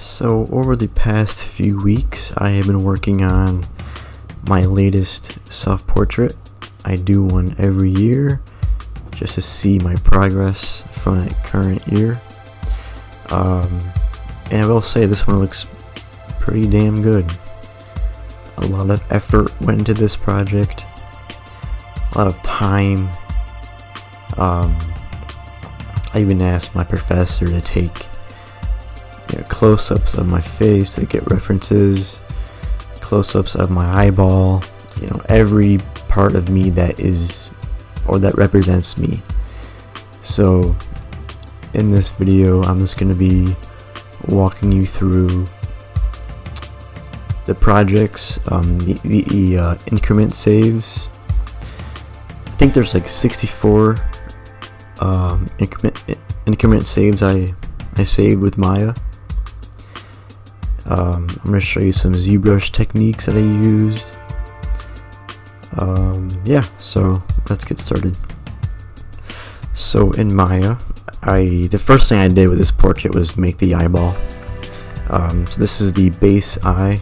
So over the past few weeks, I have been working on my latest self-portrait. I do one every year just to see my progress from the current year. And I will say this one looks pretty damn good. A lot of effort went into this project, a lot of time. I even asked my professor to take close-ups of my face to get references, close-ups of my eyeball, every part of me that is or that represents me. So in this video I'm just going to be walking you through the projects, the increment saves. I think there's like 64 increment saves I saved with Maya. I'm going to show you some Zbrush techniques that I used. Yeah, so let's get started. So in Maya, the first thing I did with this portrait was make the eyeball. So this is the base eye,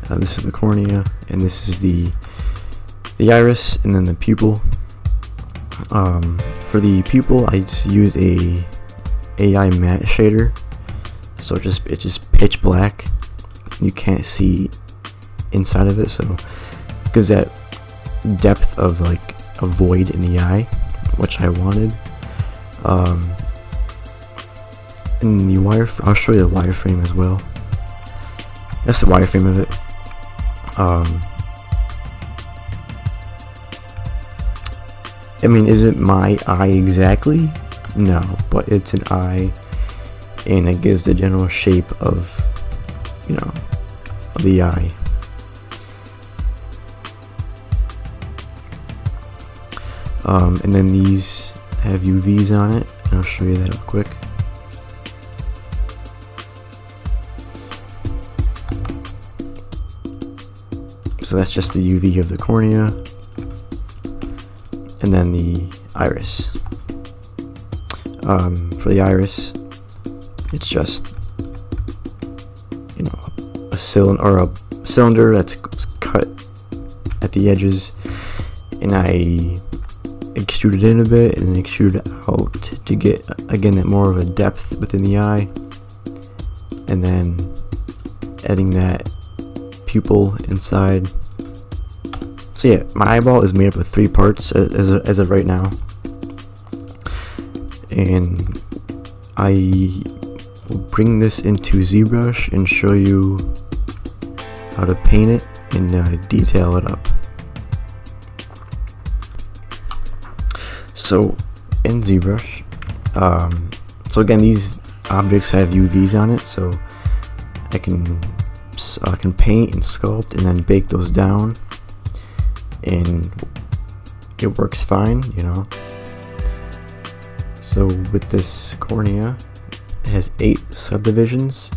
this is the cornea, and this is the iris, and then the pupil. For the pupil, I just use a AI matte shader, so it's just pitch black. You can't see inside of it, so it gives that depth of like a void in the eye, which I wanted. And the I'll show you the wireframe as well. That's the wireframe of it. I mean, is it my eye exactly? No, but it's an eye, and it gives the general shape of, of the eye. And then these have UVs on it, and I'll show you that real quick. So that's just the UV of the cornea, and then the iris. For the iris, it's just a cylinder that's cut at the edges, and I extruded in a bit and then extruded out to get again that more of a depth within the eye, and then adding that pupil inside. So yeah, my eyeball is made up of 3 parts as of right now, and I will bring this into Zbrush and show you how to paint it and detail it up. So in Zbrush, so again, these objects have UVs on it, so I can paint and sculpt and then bake those down, and it works fine, So with this cornea, it has 8 subdivisions.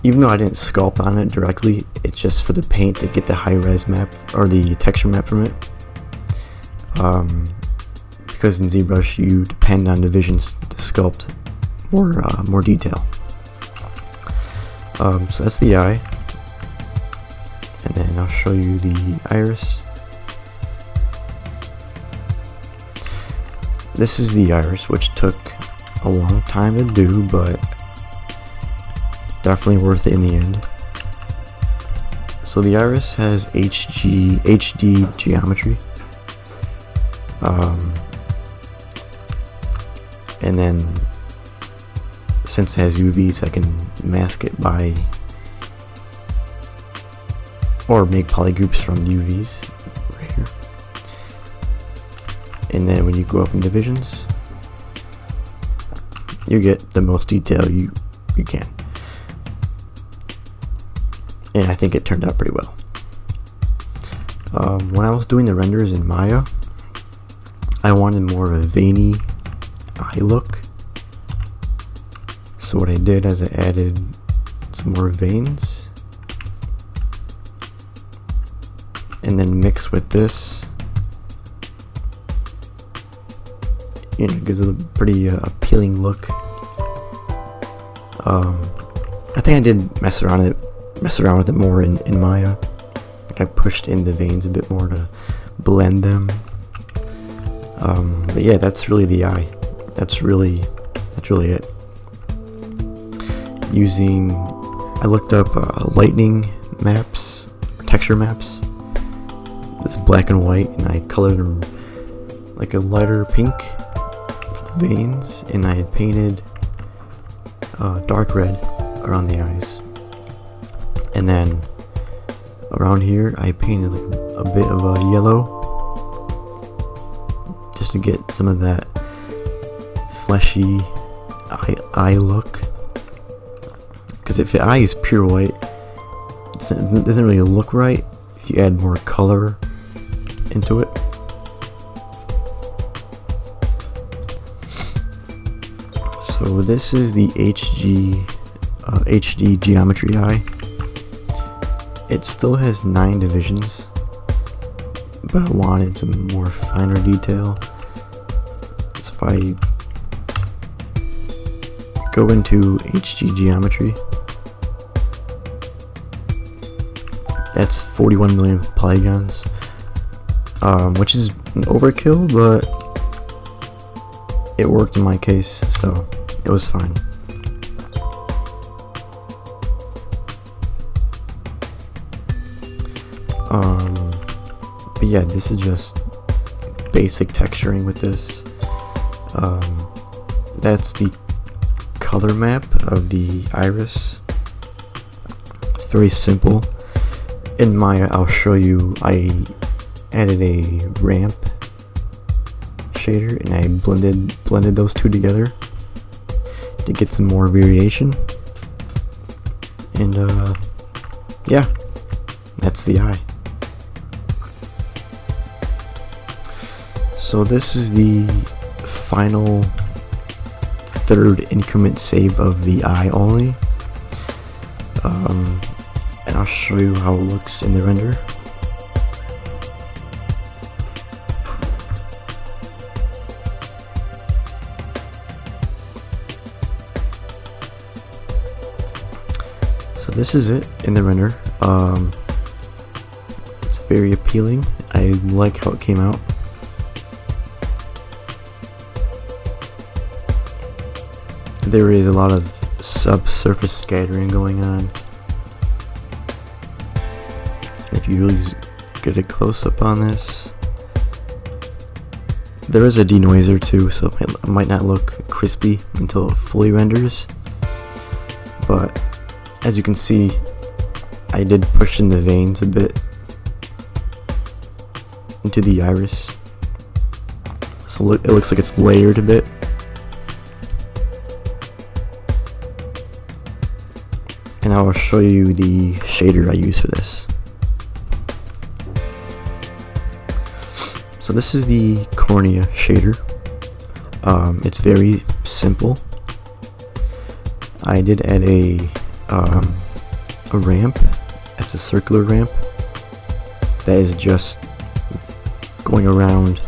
Even though I didn't sculpt on it directly, it's just for the paint to get the high-res map or the texture map from it. Because in Zbrush you depend on divisions to sculpt more detail. So that's the eye, and then I'll show you the iris. This is the iris, which took a long time to do, but definitely worth it in the end. So the iris has HD geometry. And then since it has UVs, I can mask it by or make polygroups from the UVs right here. And then when you go up in divisions, you get the most detail you can. And I think it turned out pretty well. When I was doing the renders in Maya, I wanted more of a veiny eye look. So what I did is I added some more veins, and then mixed with this, it gives it a pretty appealing look. I think I did mess around with it more in Maya. Like I pushed in the veins a bit more to blend them. But yeah, that's really the eye. That's really it. I looked up lightning maps, texture maps. It's black and white, and I colored them like a lighter pink for the veins, and I had painted dark red around the eyes, and then around here I painted like a bit of a yellow, just to get some of that fleshy eye look. Because if the eye is pure white, it doesn't really look right if you add more color into it. So this is the HD geometry eye. It still has 9 divisions, but I wanted some more finer detail. So if I go into HG geometry, that's 41 million polygons, which is an overkill, but it worked in my case, so it was fine. But yeah, this is just basic texturing with this. That's the color map of the iris. It's very simple. In Maya, I'll show you, I added a ramp shader and I blended those two together to get some more variation. And yeah, that's the eye. So this is the final third increment save of the eye only. And I'll show you how it looks in the render. So this is it in the render. It's very appealing. I like how it came out. There is a lot of subsurface scattering going on. If you really get a close-up on this, there is a denoiser too, so it might not look crispy until it fully renders. But as you can see, I did push in the veins a bit into the iris, so it looks like it's layered a bit. And I will show you the shader I use for this. So this is the cornea shader. It's very simple. I did add a ramp. It's a circular ramp that is just going around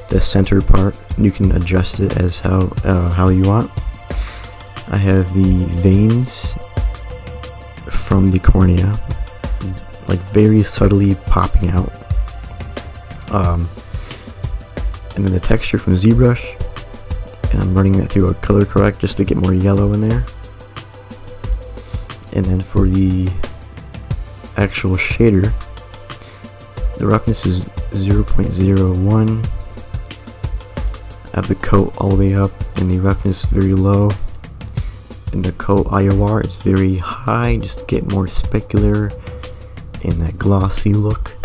the center part. You can adjust it as how you want. I have the veins from the cornea, like very subtly popping out. And then the texture from Zbrush, and I'm running that through a color correct just to get more yellow in there. And then for the actual shader, the roughness is 0.01. I have the coat all the way up and the roughness very low, and the coat IOR is very high just to get more specular and that glossy look.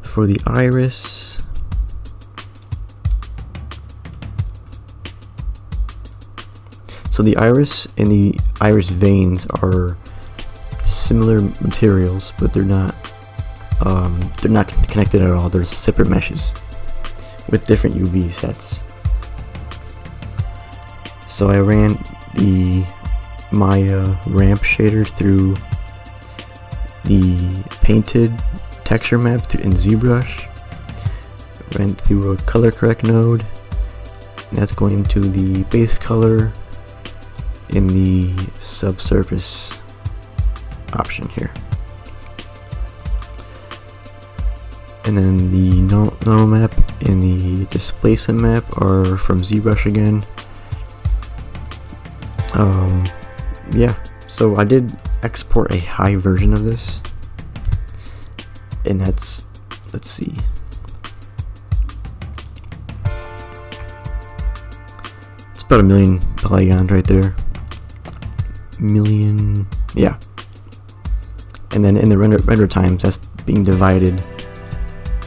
For the iris, so the iris and the iris veins are similar materials, but they're not connected at all. They're separate meshes with different UV sets. So I ran the Maya ramp shader through the painted texture map in Zbrush, ran through a color correct node, and that's going into the base color, in the subsurface option here. And then the normal map and the displacement map are from Zbrush again. Yeah, so I did export a high version of this, and that's, let's see, it's about 1,000,000 polygons right there. Million, yeah. And then in the render times, that's being divided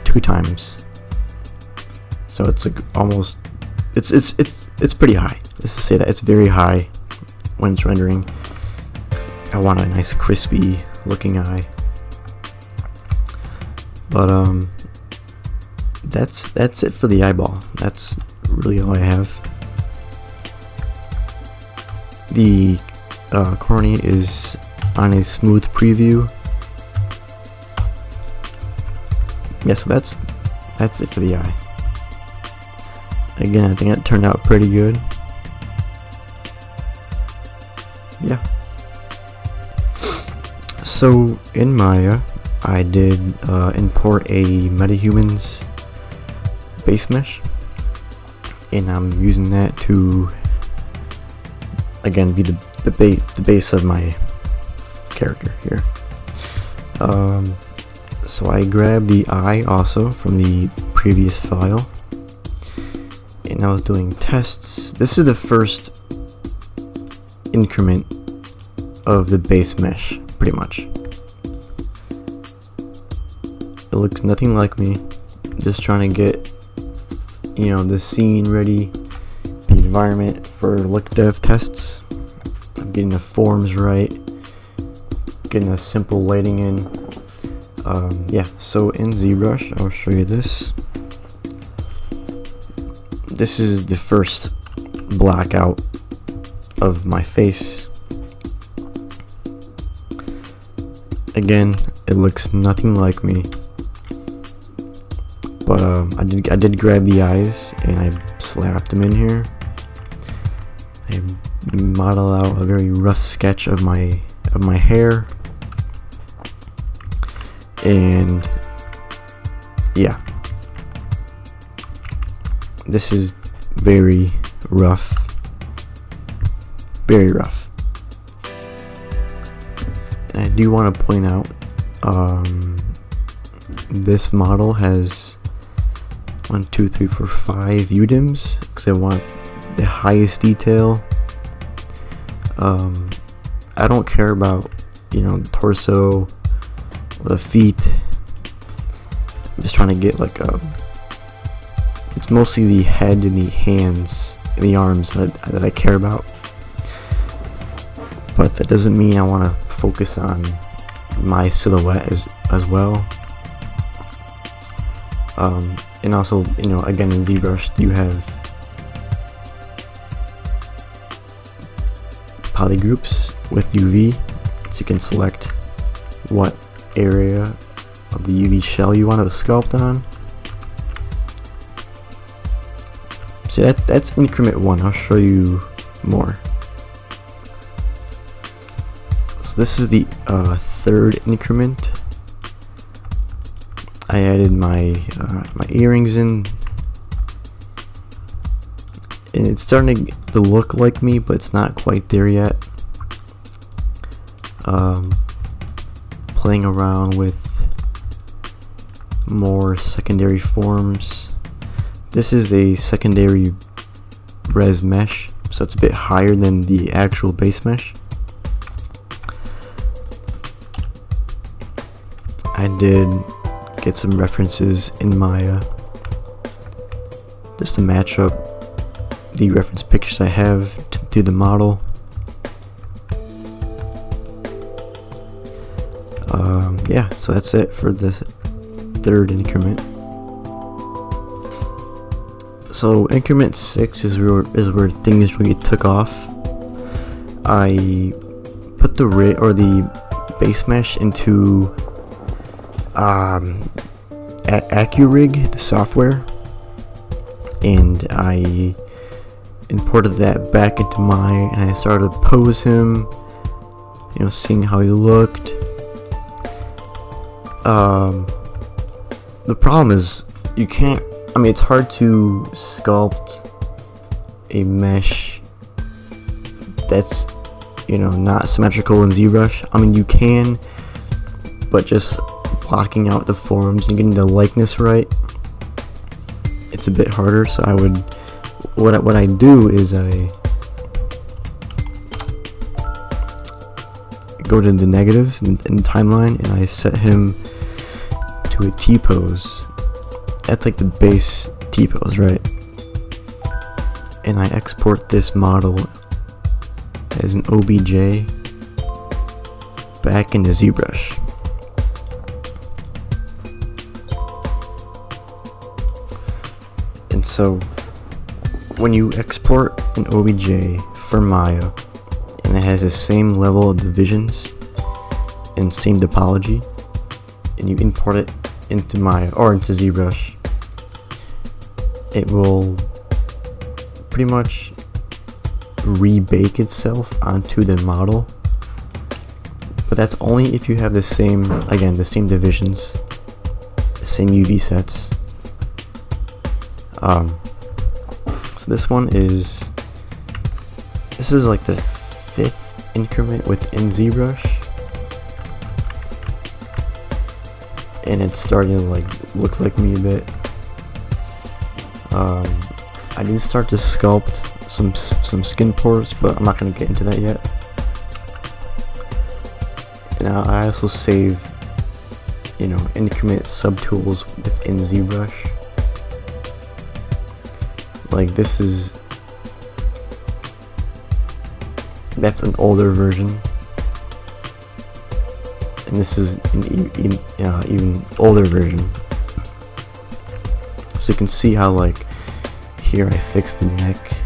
2 times. So it's like almost, it's pretty high. Let's just say that it's very high when it's rendering. I want a nice crispy looking eye. But that's it for the eyeball. That's really all I have. The cornea is on a smooth preview. Yeah, so that's it for the eye. Again, I think it turned out pretty good. Yeah. So in Maya, I did import a MetaHumans base mesh, and I'm using that to again be the base of my character here. So I grabbed the eye also from the previous file, and I was doing tests. This is the first increment of the base mesh, pretty much. It looks nothing like me. Just trying to get, you know, the scene ready, the environment for look dev tests. I'm getting the forms right, getting a simple lighting in. Yeah, so in Zbrush, I'll show you this. This is the first blackout of my face. Again, it looks nothing like me, but I did grab the eyes and I slapped them in here. I model out a very rough sketch of my hair, and yeah, this is very rough, very rough. And I do want to point out, this model has 1, 2, 3, 4, 5 UDIMs because I want the highest detail. I don't care about, you know, the torso, the feet. I'm just trying to get like it's mostly the head and the hands and the arms that I care about. But that doesn't mean I want to focus on my silhouette as well. And also, you know, again in ZBrush you have polygroups with UV, so you can select what area of the UV shell you want to sculpt on. So that's increment 1. I'll show you more. So this is the 3rd increment. I added my my earrings in, and it's starting to look like me, but it's not quite there yet. Playing around with more secondary forms. This is a secondary res mesh, so it's a bit higher than the actual base mesh. I did get some references in Maya just to match up the reference pictures I have to the model. Yeah, so that's it for the 3rd increment. So increment 6 is where things really took off. I put the base mesh into AccuRig, the software, and I imported that back into Maya, and I started to pose him, seeing how he looked. The problem is you can't, it's hard to sculpt a mesh that's, not symmetrical in ZBrush. You can, but just blocking out the forms and getting the likeness right, it's a bit harder. So what I do is I go to the negatives in the timeline, and I set him to a T-pose. That's like the base T-pose, right? And I export this model as an OBJ back into ZBrush. And so when you export an OBJ for Maya and it has the same level of divisions and same topology, and you import it into Maya or into ZBrush, it will pretty much rebake itself onto the model. But that's only if you have the same divisions, the same UV sets. So this is like the 5th increment within ZBrush, and it's starting to look like me a bit. I did start to sculpt some skin pores, but I'm not going to get into that yet. And I also save, increment subtools within ZBrush. That's an older version, and this is an even older version. So you can see how here I fixed the neck,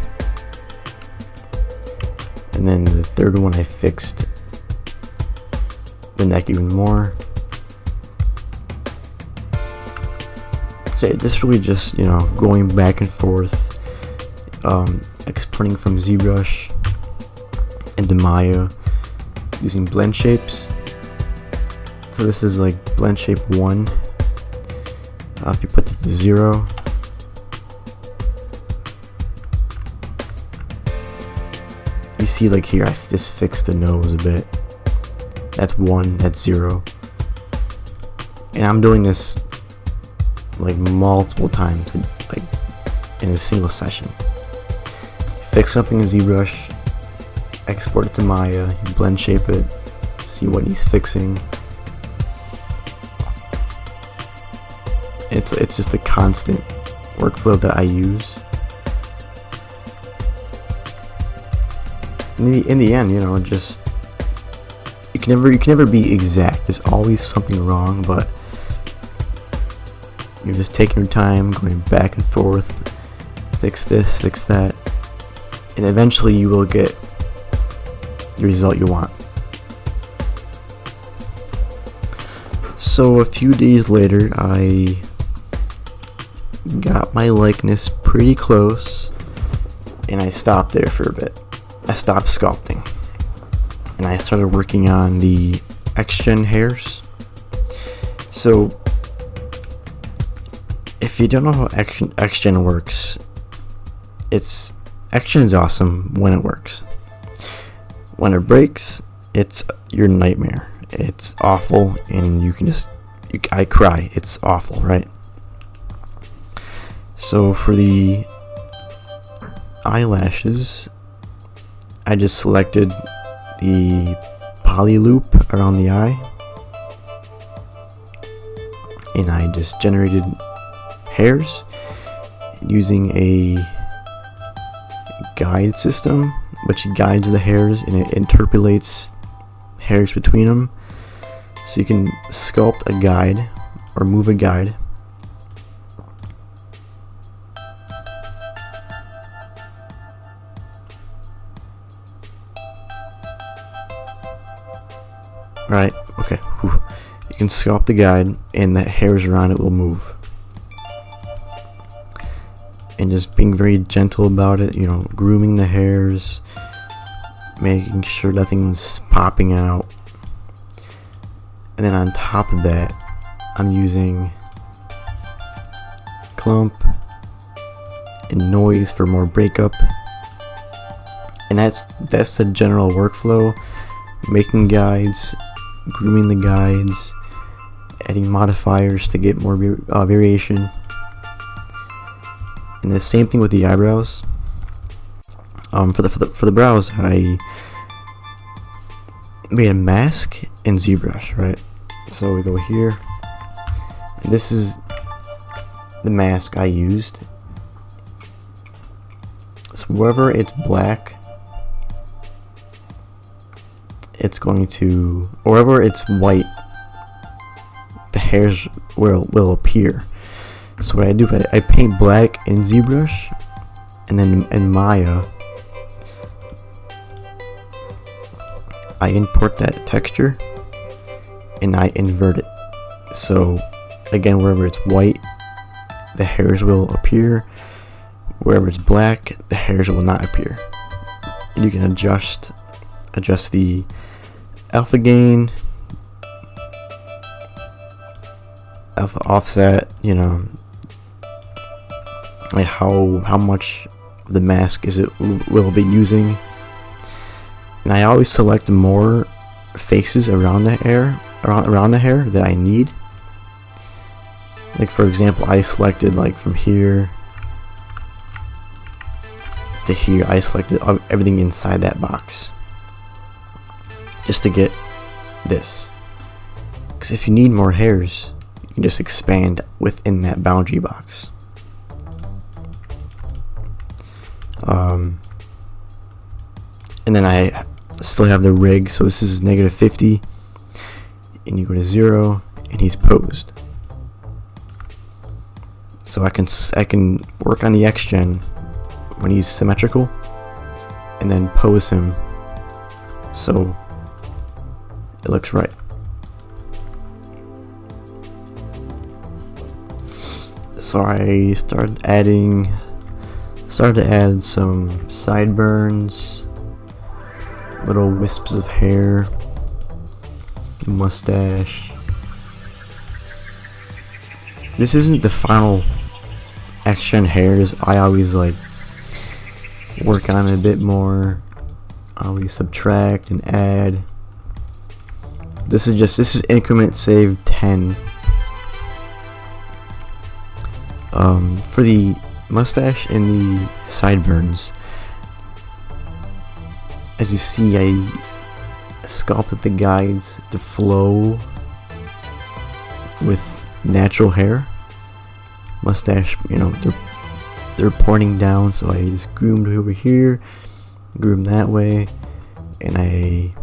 and then the third one I fixed the neck even more. So this really just going back and forth, exporting from ZBrush into Maya using blend shapes. So this is blend shape 1. If you put this to 0, you see here I just fixed the nose a bit. That's 1, that's 0. And I'm doing this multiple times, in a single session. Fix something in ZBrush, export it to Maya, blend shape it, see what he's fixing. It's just a constant workflow that I use. In the end, you can never be exact. There's always something wrong, but you're just taking your time, going back and forth, fix this, fix that, and eventually you will get the result you want. So a few days later, I got my likeness pretty close, and I stopped there for a bit. I stopped sculpting, and I started working on the XGEN hairs. So if you don't know how XGEN works, XGEN is awesome when it works. When it breaks, it's your nightmare. It's awful, and I cry. It's awful, right? So for the eyelashes, I just selected the poly loop around the eye, and I just generated hairs using a guide system, which guides the hairs and it interpolates hairs between them. So you can sculpt a guide or move a guide. Right, okay. Whew. You can sculpt the guide and the hairs around it will move. and just being very gentle about it, you know, grooming the hairs, making sure nothing's popping out. And then on top of that, I'm using clump and noise for more breakup. And that's the general workflow: making guides, grooming the guides, adding modifiers to get more variation. And the same thing with the eyebrows. For the brows, I made a mask in Zbrush, right? So we go here, and this is the mask I used. So wherever it's black, it's going to, or wherever it's white, the hairs will appear. So what I do, I paint black in Zbrush, and then in Maya, I import that texture and I invert it. So again, wherever it's white, the hairs will appear. Wherever it's black, the hairs will not appear. And you can adjust the alpha gain, alpha offset, you know, like how much of the mask will be using. And I always select more faces around the hair that I need. Like for example, I selected like from here to here, I selected everything inside that box just to get this. Because if you need more hairs, you can just expand within that boundary box. And then I still have the rig, so this is -50, and you go to 0, and he's posed. So I can work on the XGEN when he's symmetrical, and then pose him so it looks right. So I started to add some sideburns, little wisps of hair, mustache. This isn't the final XGEN hairs. I always like work on it a bit more. I always subtract and add. This is increment save 10. For the mustache and the sideburns, as you see, I sculpted the guides to flow with natural hair. Mustache, you know, they're pointing down, so I just groomed over here, groomed that way, and I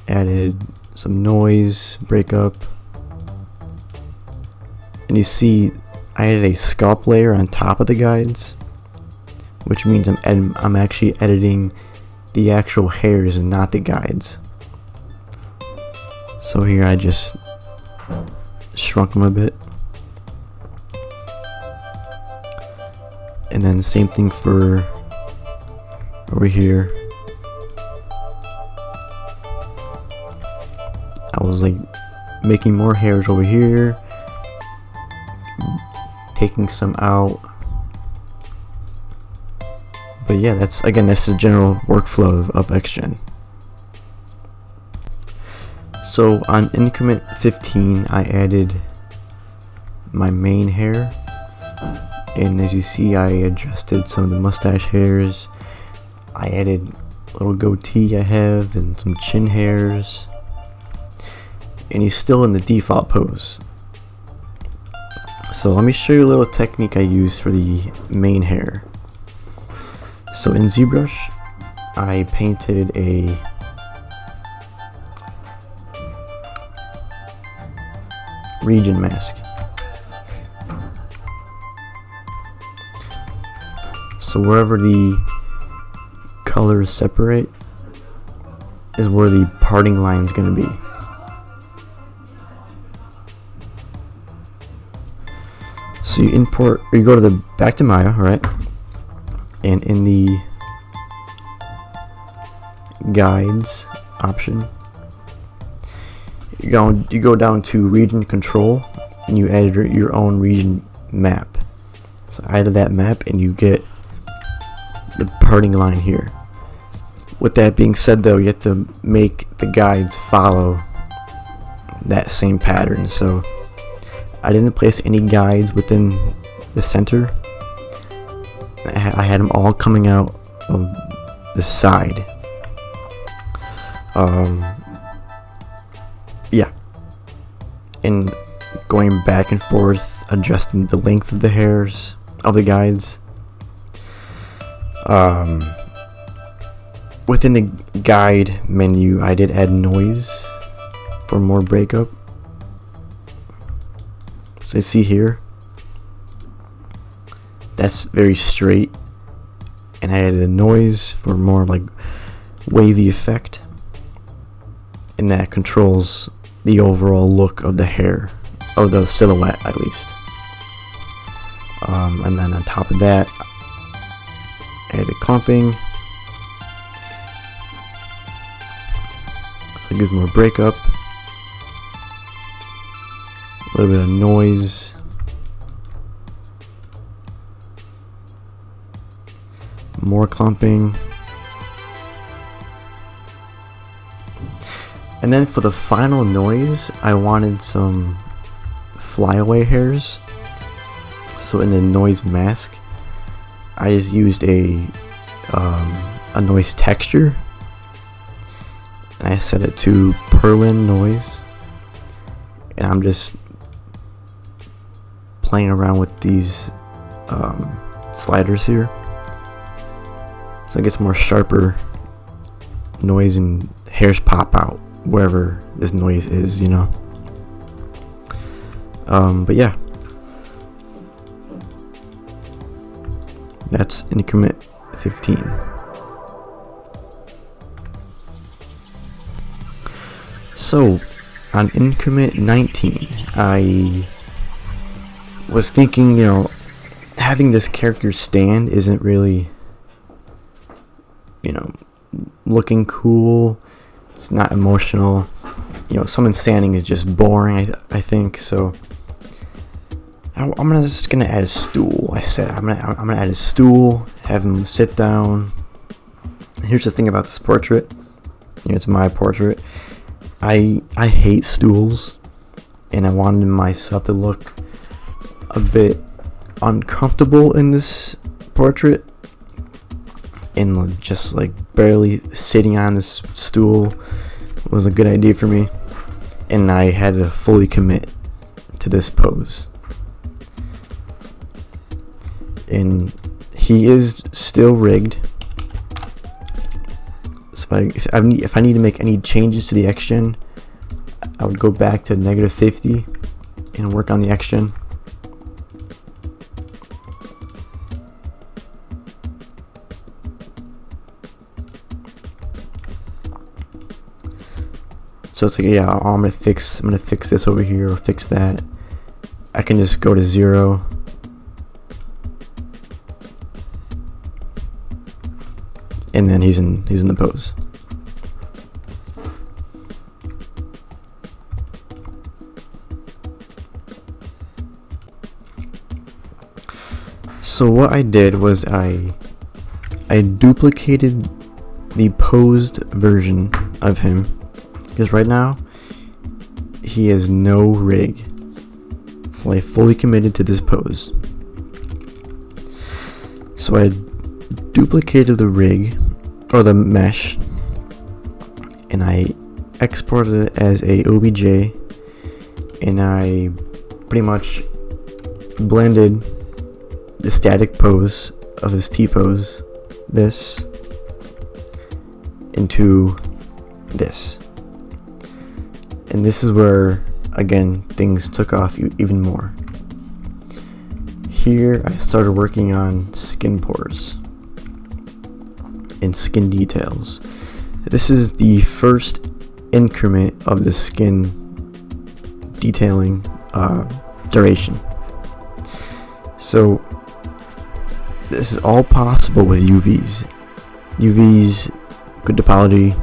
added some noise, breakup, and you see I added a sculpt layer on top of the guides, which means I'm actually editing the actual hairs and not the guides. So here I just shrunk them a bit, and then same thing for over here. I was like making more hairs over here, taking some out. But yeah, that's the general workflow of XGEN. So on increment 15, I added my main hair, and as you see, I adjusted some of the mustache hairs. I added a little goatee I have and some chin hairs, and he's still in the default pose. So let me show you a little technique I used for the main hair. So in Zbrush, I painted a region mask. So wherever the colors separate is where the parting line is going to be. So you import, or you go to back to Maya, right? And in the guides option, you go down to region control, and you add your own region map. So I added that map, and you get the parting line here. With that being said, though, you have to make the guides follow that same pattern. So I didn't place any guides within the center. I had them all coming out of the side. Yeah, and going back and forth, adjusting the length of the hairs of the guides. Within the guide menu, I did add noise for more breakup. So you see here, that's very straight, and I added a noise for more like wavy effect, and that controls the overall look of the hair, or the silhouette at least. And then on top of that, I added clumping, so it gives more breakup, a little bit of noise, more clumping. And then for the final noise, I wanted some flyaway hairs. So in the noise mask, I just used a noise texture, and I set it to Perlin noise, and I'm just playing around with these sliders here, so it gets more sharper noise and hairs pop out wherever this noise is, you know. But yeah, that's increment 15. So on increment 19, I was thinking, you know, having this character stand isn't really, you know, looking cool. It's not emotional. You know, someone standing is just boring, I think. So I'm just gonna add a stool. I said I'm gonna add a stool, have him sit down. Here's the thing about this portrait. You know, it's my portrait. I hate stools, and I wanted myself to look a bit uncomfortable in this portrait, and just like barely sitting on this stool was a good idea for me, and I had to fully commit to this pose. And he is still rigged. So if I need to make any changes to the XGEN, I would go back to -50 and work on the XGEN. So it's like, yeah, I'm gonna fix this over here, or fix that. I can just go to 0. And then he's in the pose. So what I did was I duplicated the posed version of him, because right now he has no rig. So I fully committed to this pose. So I duplicated the rig, or the mesh, and I exported it as a OBJ, and I pretty much blended the static pose of his T-pose, this, into this. And this is where, again, things took off even more. Here I started working on skin pores and skin details. This is the first increment of the skin detailing duration. So this is all possible with UVs. UVs, good topology,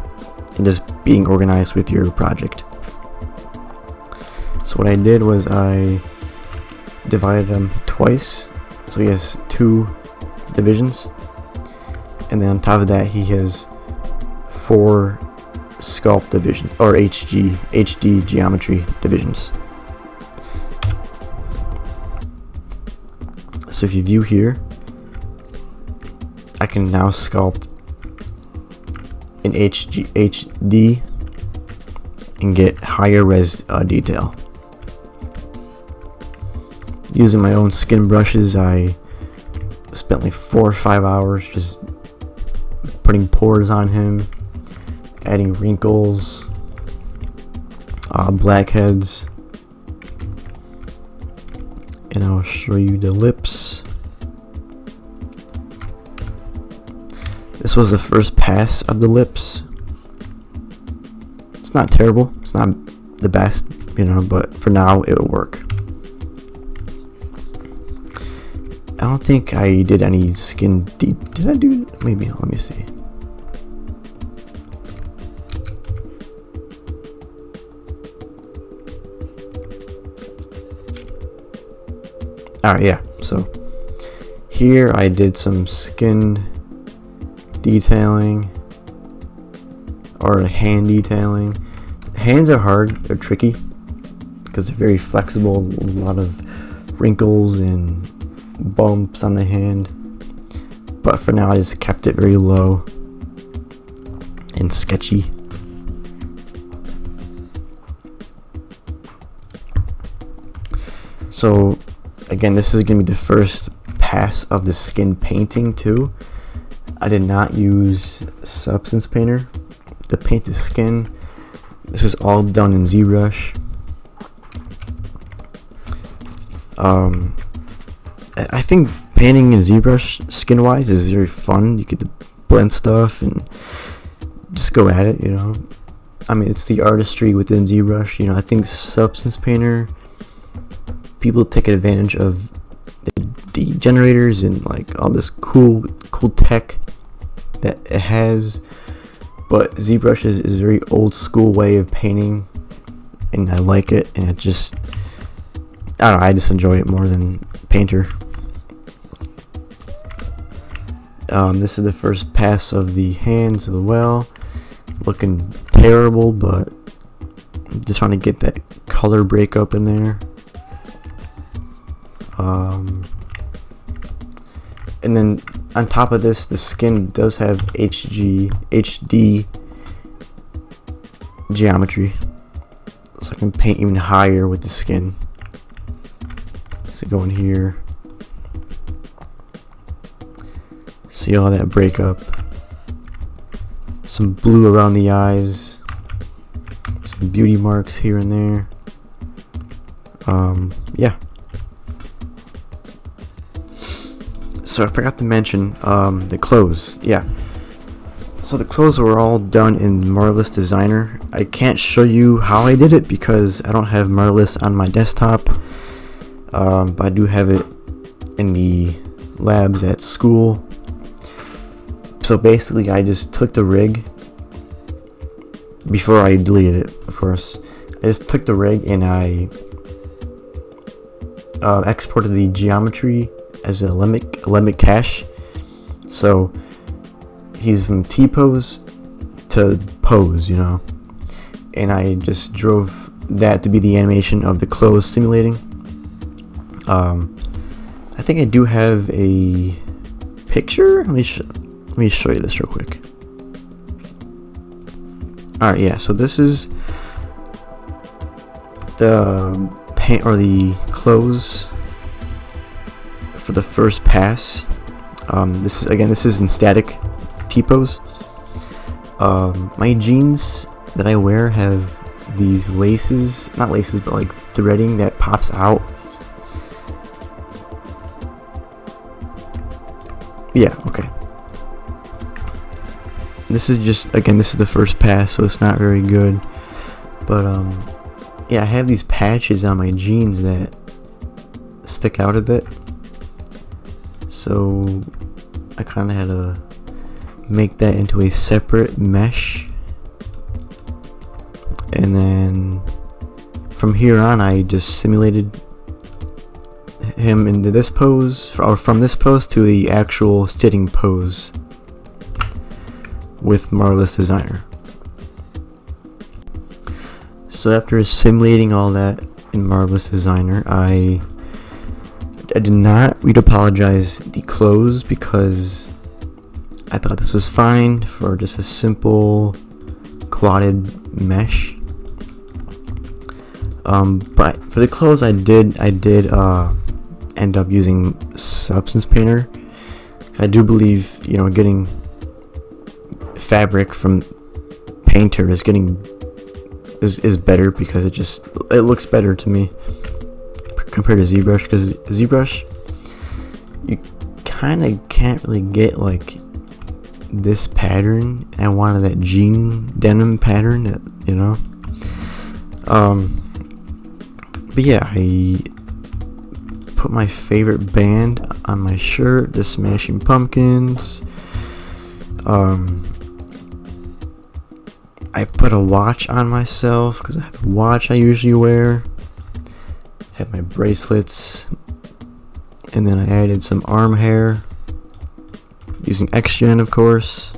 and just being organized with your project. So what I did was I divided them twice, so he has 2 divisions, and then on top of that he has 4 sculpt divisions, or HD geometry divisions. So if you view here, I can now sculpt in HD and get higher res detail. Using my own skin brushes, I spent like 4 or 5 hours just putting pores on him, adding wrinkles, blackheads, and I'll show you the lips. This was the first pass of the lips. It's not terrible, it's not the best, you know, but for now it will work. I don't think I did any skin did I do? Maybe, let me see. Alright, yeah, so here I did some skin detailing, or hand detailing. Hands are hard, they're tricky, because they're very flexible, a lot of wrinkles and bumps on the hand, but for now I just kept it very low and sketchy. So again, this is going to be the first pass of the skin painting too. I did not use Substance Painter to paint the skin. This is all done in Zbrush. I think painting in Zbrush skin wise is very fun. You get to blend stuff and just go at it, you know. I mean, it's the artistry within Zbrush, you know. I think Substance Painter, people take advantage of the generators and like all this cool tech that it has, but Zbrush is a very old school way of painting, and I like it, and I don't know, I just enjoy it more than Painter. This is the first pass of the hands as well. Looking terrible, but I'm just trying to get that color breakup in there. And then on top of this, the skin does have HD geometry, so I can paint even higher with the skin. So go in here, see all that breakup, some blue around the eyes, some beauty marks here and there. Yeah. So I forgot to mention the clothes. Yeah. So the clothes were all done in Marvelous Designer. I can't show you how I did it because I don't have Marvelous on my desktop. But I do have it in the labs at school. So basically I just took the rig, before I deleted it, of course. I just took the rig and I exported the geometry as a limit cache. So he's from T-pose to pose, you know, and I just drove that to be the animation of the clothes simulating. I think I do have a picture. Let me show you this real quick. Alright, yeah, so this is the paint, or the clothes for the first pass. This is in static T-pose. My jeans that I wear have these laces, not laces, but like threading that pops out. Yeah, okay. This is just, again, this is the first pass, so it's not very good. But yeah, I have these patches on my jeans that stick out a bit. So I kind of had to make that into a separate mesh, and then from here on I just simulated him into this pose, or from this pose to the actual sitting pose with Marvelous Designer. So after simulating all that in Marvelous Designer, I did not apologize the close because I thought this was fine for just a simple quadded mesh. But for the clothes, I did end up using Substance Painter. I do believe, getting fabric from Painter is better because it looks better to me compared to ZBrush, because ZBrush, you kind of can't really get like this pattern. I wanted that jean denim pattern, but yeah, I put my favorite band on my shirt, the Smashing Pumpkins. I put a watch on myself because I have a watch I usually wear. Have my bracelets, and then I added some arm hair using XGEN, of course.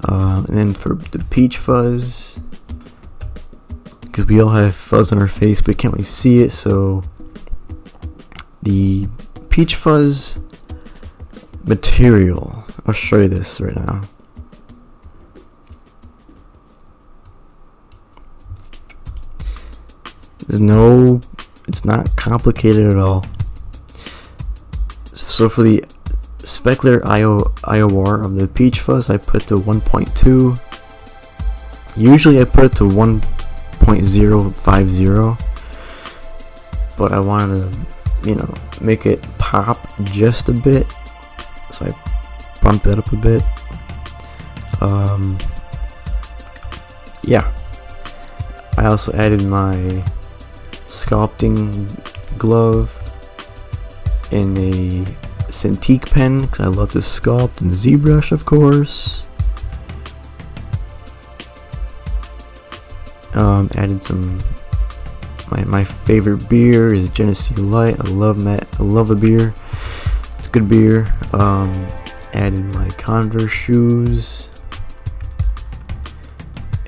And then for the peach fuzz, because we all have fuzz on our face but can't really see it, so the peach fuzz material, I'll show you this right now. It's not complicated at all. So for the specular IOR of the peach fuzz, I put to 1.2. Usually I put it to 1.050, but I wanted to, make it pop just a bit, so I bumped that up a bit. Yeah. I also added my sculpting glove in a Cintiq pen because I love to sculpt, and ZBrush, of course. Added some. My favorite beer is Genesee Light. I love the beer. It's good beer. Added my Converse shoes,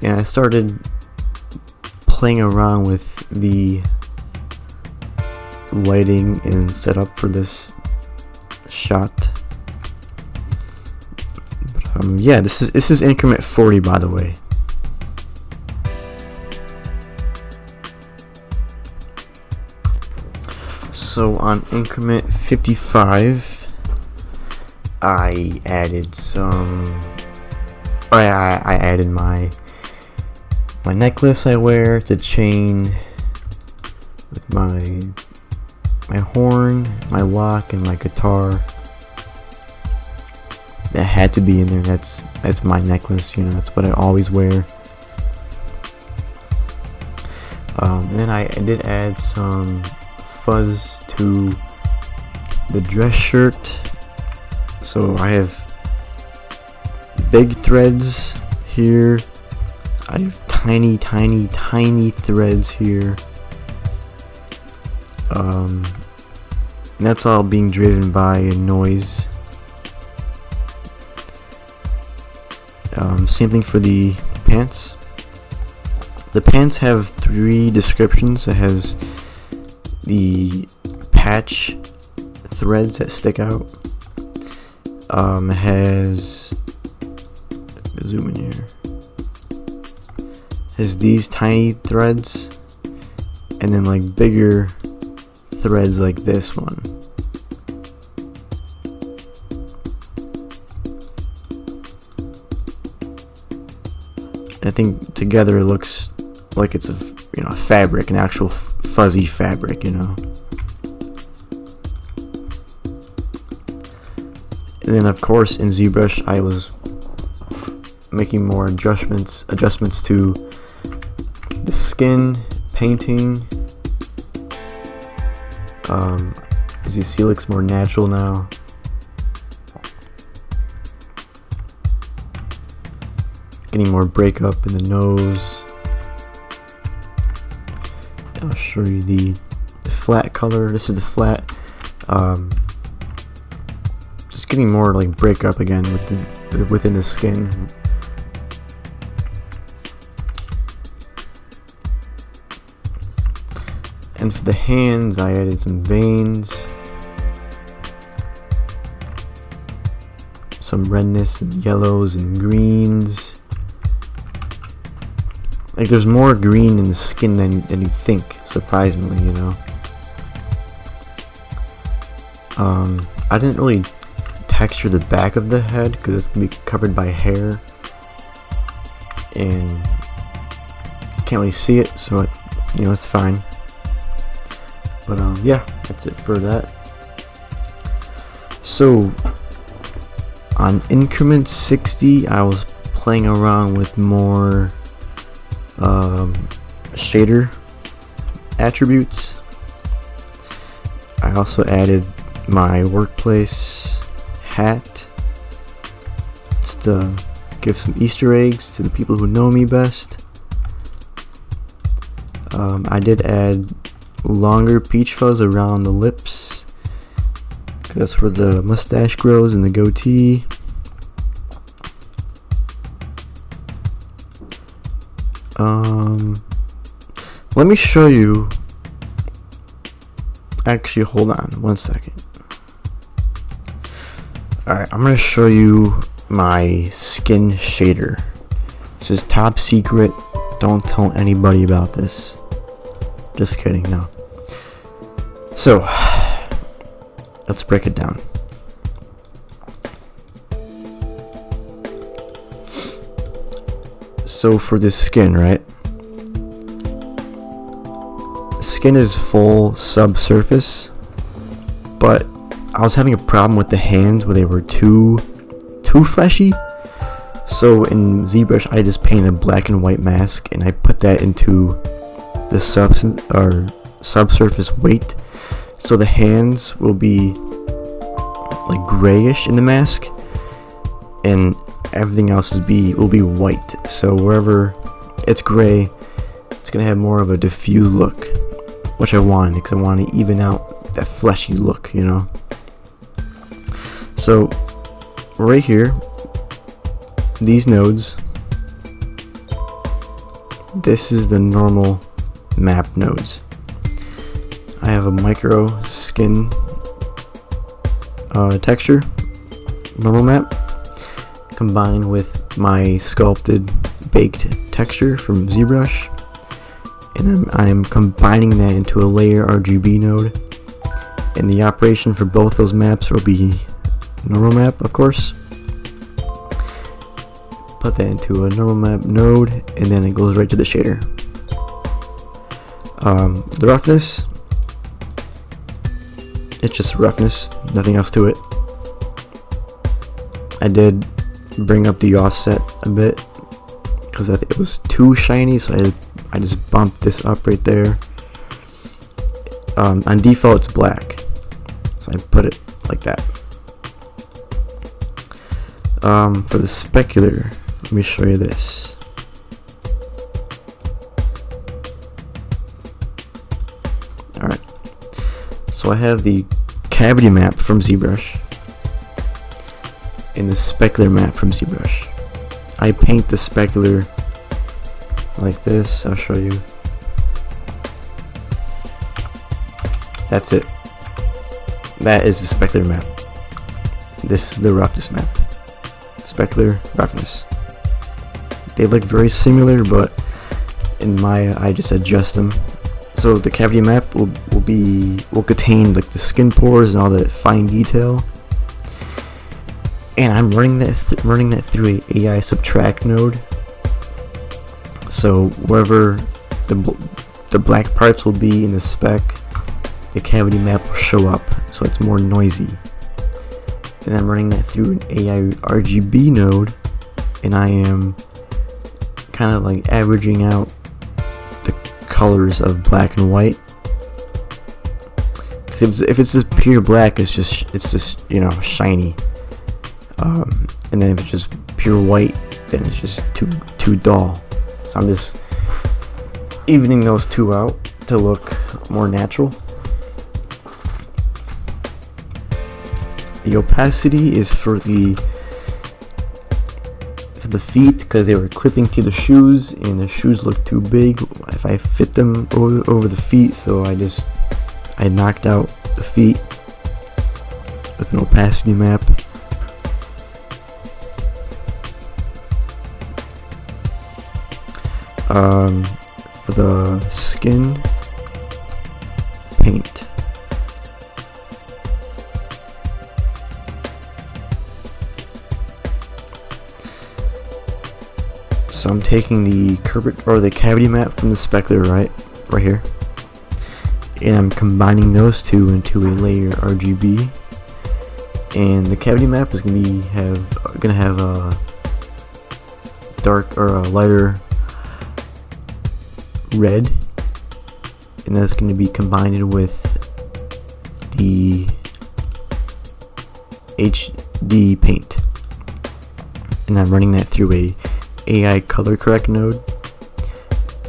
and I started playing around with the lighting and setup for this shot. Yeah, this is increment 40, by the way. So on increment 55, I added I added my necklace I wear to chain with my horn, my lock, and my guitar. That had to be in there. That's my necklace, that's what I always wear. And then I did add some fuzz to the dress shirt. So I have big threads here. I have tiny threads here. And that's all being driven by noise. Same thing for the pants. The pants have 3 descriptions. It has the patch threads that stick out. It has, zoom in here. Has these tiny threads, and then like bigger threads like this one. I think together it looks like it's a fabric, an actual fuzzy fabric, And then of course in ZBrush I was making more adjustments to the skin painting. As you see, it looks more natural now. getting more breakup in the nose. I'll show you the flat color. This is the flat. Just getting more like breakup again within the skin. And for the hands, I added some veins, some redness and yellows and greens. Like there's more green in the skin than you think, surprisingly, you know. I didn't really texture the back of the head because it's gonna be covered by hair, and you can't really see it, so it, you know, it's fine. But yeah, that's it for that. So on increment 60, I was playing around with more shader attributes. I also added my workplace hat just to give some Easter eggs to the people who know me best. I did add longer peach fuzz around the lips, 'cause that's where the mustache grows and the goatee. Let me show you. Actually, hold on one second. Alright, I'm gonna show you my skin shader. This is top secret. Don't tell anybody about this. Just kidding, no. So, let's break it down. So for this skin, right? The skin is full subsurface, but I was having a problem with the hands where they were too fleshy. So in Zbrush, I just painted a black and white mask, and I put that into the subsurface weight, so the hands will be like grayish in the mask, and everything else will be white. So wherever it's gray, it's gonna have more of a diffused look, which I wanted because I want to even out that fleshy look, you know. So right here, these nodes, this is the normal map nodes. I have a micro skin texture, normal map, combined with my sculpted baked texture from Zbrush, and I'm combining that into a layer RGB node, and the operation for both those maps will be normal map, of course. Put that into a normal map node, and then it goes right to the shader. The roughness, it's just roughness, nothing else to it. I did bring up the offset a bit because I think it was too shiny, so I just bumped this up right there. On default it's black, so I put it like that. For the specular, let me show you this. Alright, so I have the cavity map from Zbrush and the specular map from Zbrush. I paint the specular like this. I'll show you. That's it. That is the specular map. This is the roughness map. Specular, roughness. They look very similar, but in Maya I just adjust them. So the cavity map will contain like the skin pores and all that fine detail. And I'm running that through a AI subtract node. So wherever the black parts will be in the spec, the cavity map will show up, so it's more noisy. And I'm running that through an AI RGB node, and I am kind of like averaging out the colors of black and white. Because if it's just pure black, it's just you know, shiny. And then if it's just pure white, then it's just too dull. So I'm just evening those two out to look more natural. The opacity is for the feet, because they were clipping to the shoes and the shoes looked too big if I fit them over the feet, so I knocked out the feet with an opacity map. For the skin paint, so I'm taking the the cavity map from the specular right here, and I'm combining those two into a layer RGB. And the cavity map is gonna have a dark or a lighter red, and that's going to be combined with the HD paint, and I'm running that through a AI color correct node,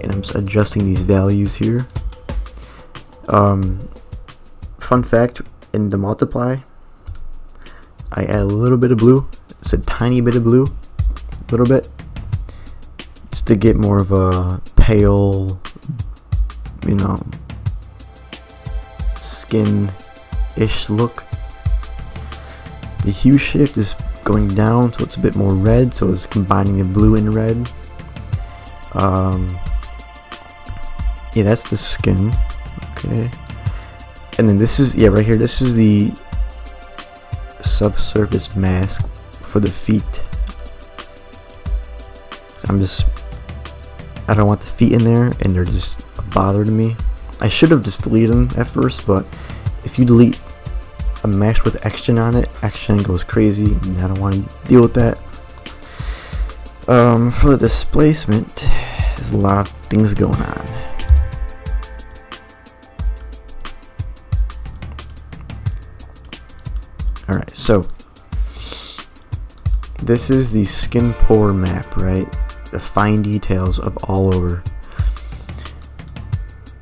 and I'm just adjusting these values here. Fun fact, in the multiply I add a little bit of blue. It's a tiny bit of blue, a little bit, just to get more of a pale, skin-ish look. The hue shift is going down, so it's a bit more red, so it's combining the blue and red. Yeah, that's the skin. Okay, and then this is right here. This is the subsurface mask for the feet. So I don't want the feet in there, and they're just a bother to me. I should have just deleted them at first, but if you delete a mesh with XGEN on it, XGEN goes crazy, and I don't want to deal with that. For the displacement, there's a lot of things going on. Alright, so this is the skin pore map, right? The fine details of all over.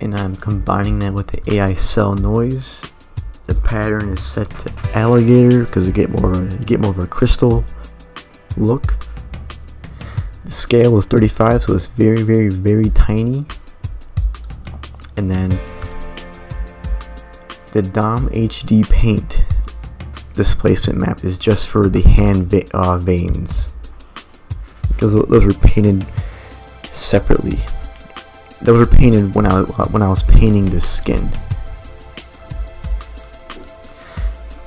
And I'm combining that with the AI cell noise. The pattern is set to alligator because you get more of a crystal look. The scale is 35, so it's very, very, very tiny. And then the DOM HD paint displacement map is just for the hand veins, because those were painted separately. Those were painted when I was painting the skin,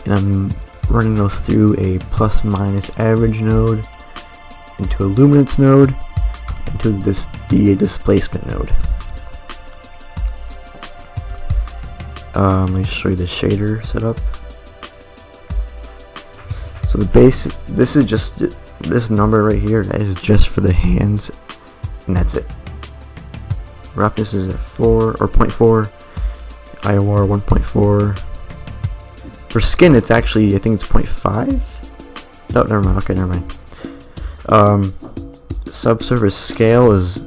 and I'm running those through a plus minus average node, into a luminance node, into the displacement node. Let me show you the shader setup. So the base, this is just this number right here. That is just for the hands, and that's it. Roughness is at 4 or 0.4. IOR 1.4. For skin, it's actually, I think it's 0.5. No, never mind. Okay, never mind. Subsurface scale is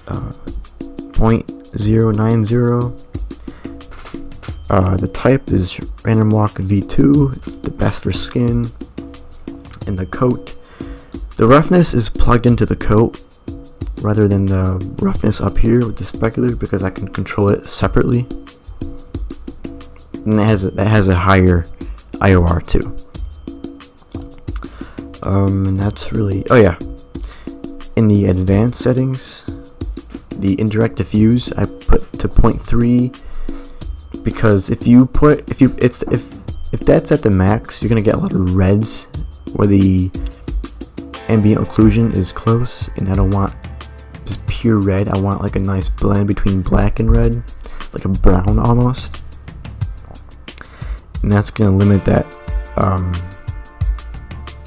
0.090. The type is random walk V2. It's the best for skin. And the coat, the roughness is plugged into the coat rather than the roughness up here with the specular, because I can control it separately, and that has a higher IOR too. And that's really, oh yeah, in the advanced settings, the indirect diffuse I put to 0.3, because if that's at the max, you're gonna get a lot of reds where the ambient occlusion is close, and I don't want just pure red. I want like a nice blend between black and red, like a brown almost, and that's gonna limit that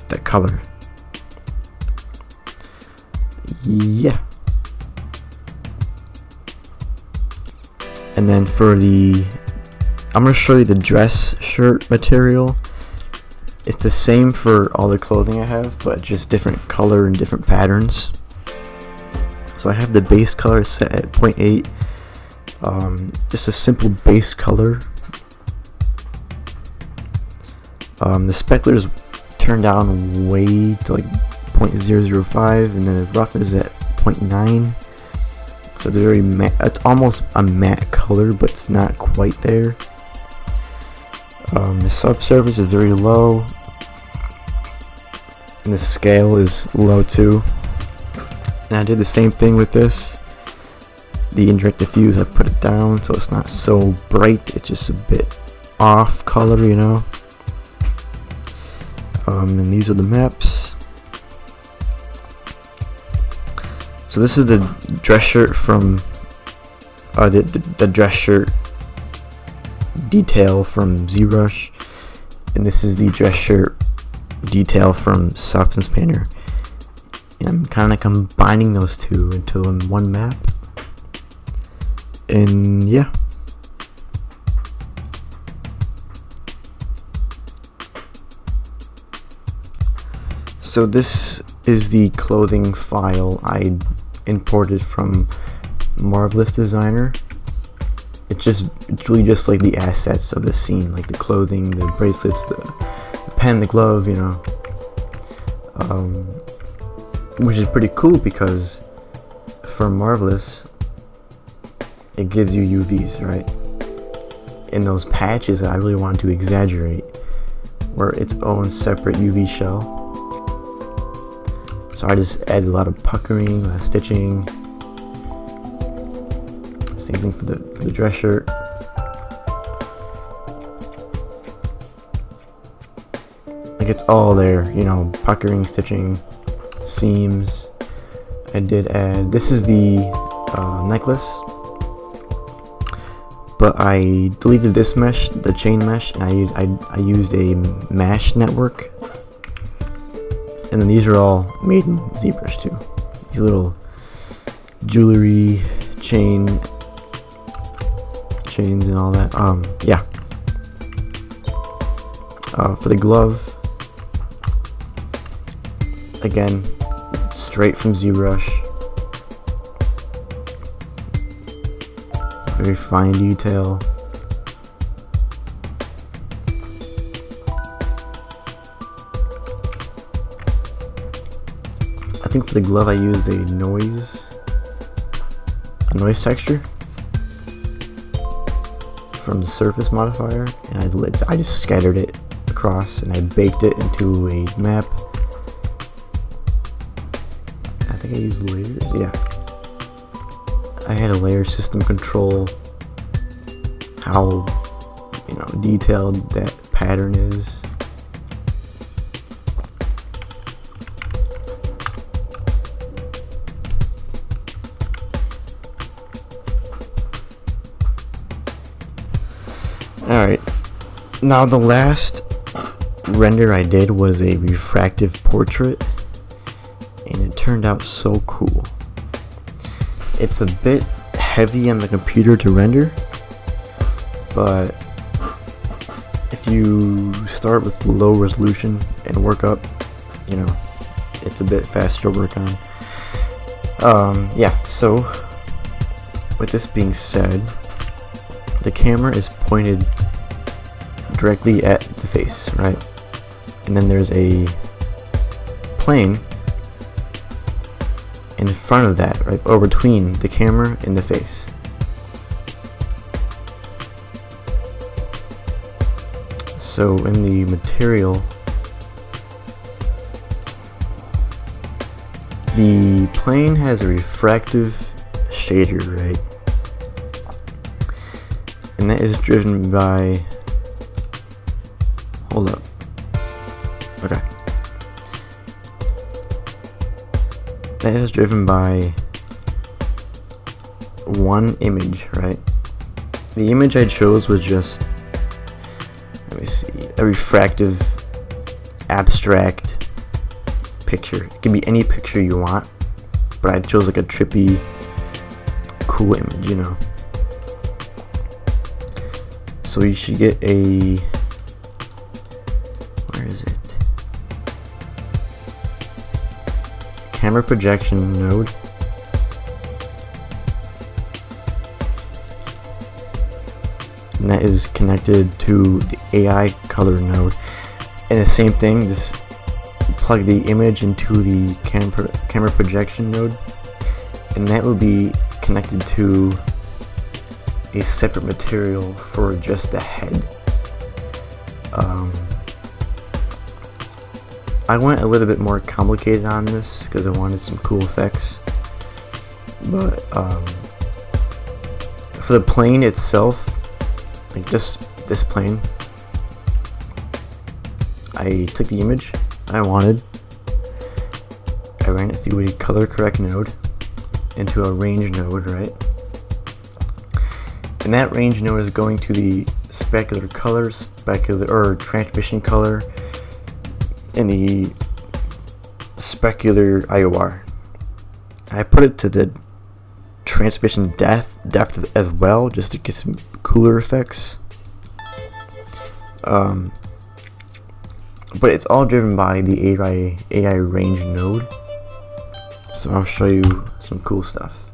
that color. Yeah. And then for I'm gonna show you the dress shirt material. it's the same for all the clothing I have, but just different color and different patterns. So I have the base color set at 0.8, just a simple base color. The specular is turned down way to like 0.005, and then the roughness is at 0.9. So it's very it's almost a matte color, but it's not quite there. The subsurface is very low, and the scale is low too. And I did the same thing with this. The indirect diffuse, I put it down so it's not so bright, it's just a bit off color, you know. And these are the maps. So this is the dress shirt from the dress shirt detail from Zbrush, and this is the dress shirt detail from Substance Painter. And I'm kind of combining those two into one map, and yeah. So this is the clothing file I imported from Marvelous Designer. It's really just like the assets of the scene, like the clothing, the bracelets, the pen, the glove, you know. Which is pretty cool because for Marvelous, it gives you UVs, right? In those patches, I really wanted to exaggerate, were its own separate UV shell. So I just added a lot of puckering, a lot of stitching. Same thing for the dress shirt. Like it's all there, you know, puckering, stitching, seams. I did add, this is the necklace, but I deleted this mesh, the chain mesh, and I used a mesh network. And then these are all made in Zbrush too. These little jewelry chains and all that. Yeah. For the glove, again, straight from Zbrush. Very fine detail. I think for the glove I used a noise texture from the surface modifier, and I just scattered it across and I baked it into a map. I think I used layers. Yeah, I had a layer system control how, you know, detailed that pattern is. Alright, now the last render I did was a refractive portrait, and it turned out so cool. It's a bit heavy on the computer to render, but if you start with low resolution and work up, you know, it's a bit faster to work on. Yeah, so with this being said, the camera is pointed directly at the face, right? And then there's a plane in front of that, right, or between the camera and the face. So in the material, the plane has a refractive shader, right? And that is driven by, hold up, okay, that is driven by one image, right? The image I chose was just, let me see, a refractive abstract picture. It can be any picture you want, but I chose like a trippy, cool image, you know. So you should get a, where is it? camera projection node. And that is connected to the AI color node. And the same thing, just plug the image into the camera projection node, and that will be connected to a separate material for just the head. I went a little bit more complicated on this because I wanted some cool effects, but for the plane itself, like just this plane, I took the image I wanted, I ran it through a color correct node into a range node, right? And that range node is going to the specular color, or transmission color, and the specular IOR. I put it to the transmission depth as well, just to get some cooler effects. But it's all driven by the AI range node. So I'll show you some cool stuff.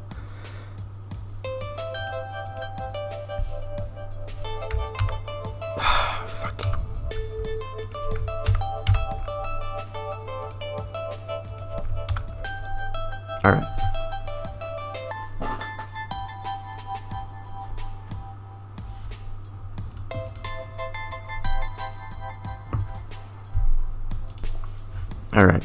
Alright. Alright.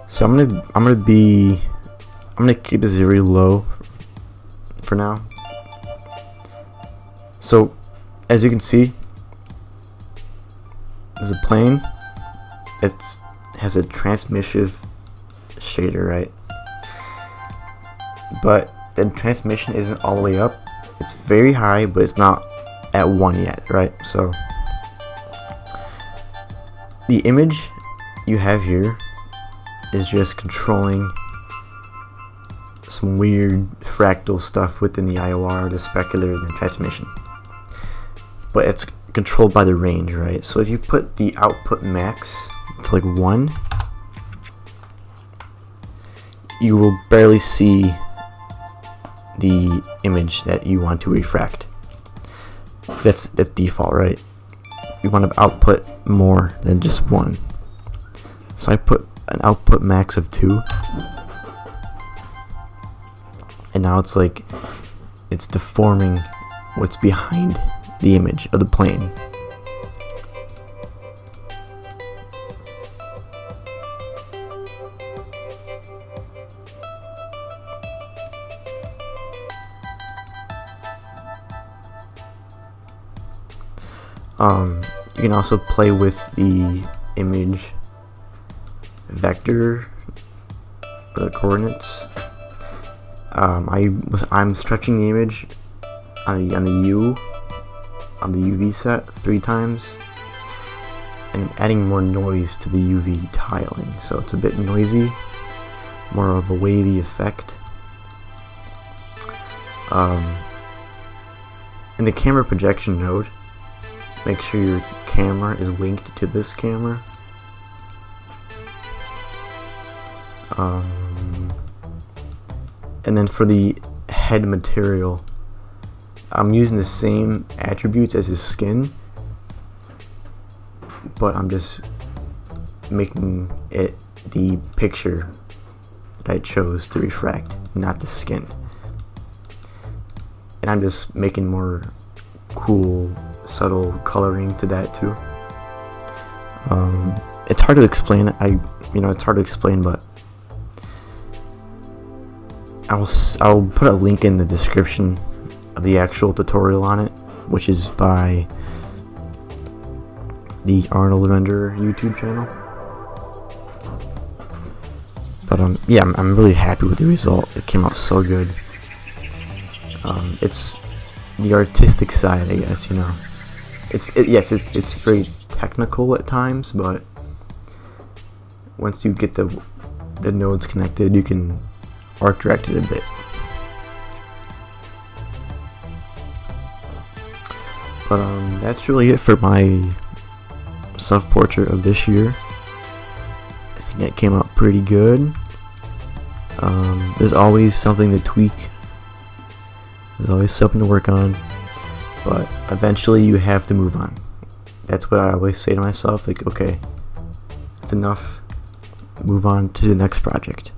So I'm gonna keep this very low for now. So as you can see, there's a plane. It has a transmissive shader, right? But the transmission isn't all the way up. It's very high, but it's not at 1 yet, right? So the image you have here is just controlling some weird fractal stuff within the IOR, the specular, and the transmission. But it's controlled by the range, right? So if you put the output max to like 1, you will barely see the image that you want to refract. That's default, right? You want to output more than just 1. So I put an output max of 2, and now it's like it's deforming what's behind the image of the plane. You can also play with the image vector, the coordinates. I'm stretching the image on the UV set 3 times, and adding more noise to the UV tiling, so it's a bit noisy, more of a wavy effect. In the camera projection node, make sure your camera is linked to this camera. And then for the head material, I'm using the same attributes as his skin, but I'm just making it the picture that I chose to refract, not the skin. And I'm just making more cool, subtle coloring to that too. It's hard to explain. It's hard to explain, but I'll put a link in the description of the actual tutorial on it, which is by the Arnold renderer YouTube channel. But yeah, I'm really happy with the result. It came out so good. It's the artistic side, I guess. Yes, it's very technical at times, but once you get the nodes connected, you can art direct it a bit. But that's really it for my self-portrait of this year. I think that came out pretty good. There's always something to tweak. There's always something to work on. But eventually you have to move on. That's what I always say to myself, like, okay, that's enough. Move on to the next project.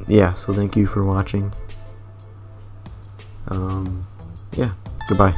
Yeah, so thank you for watching. Yeah, goodbye.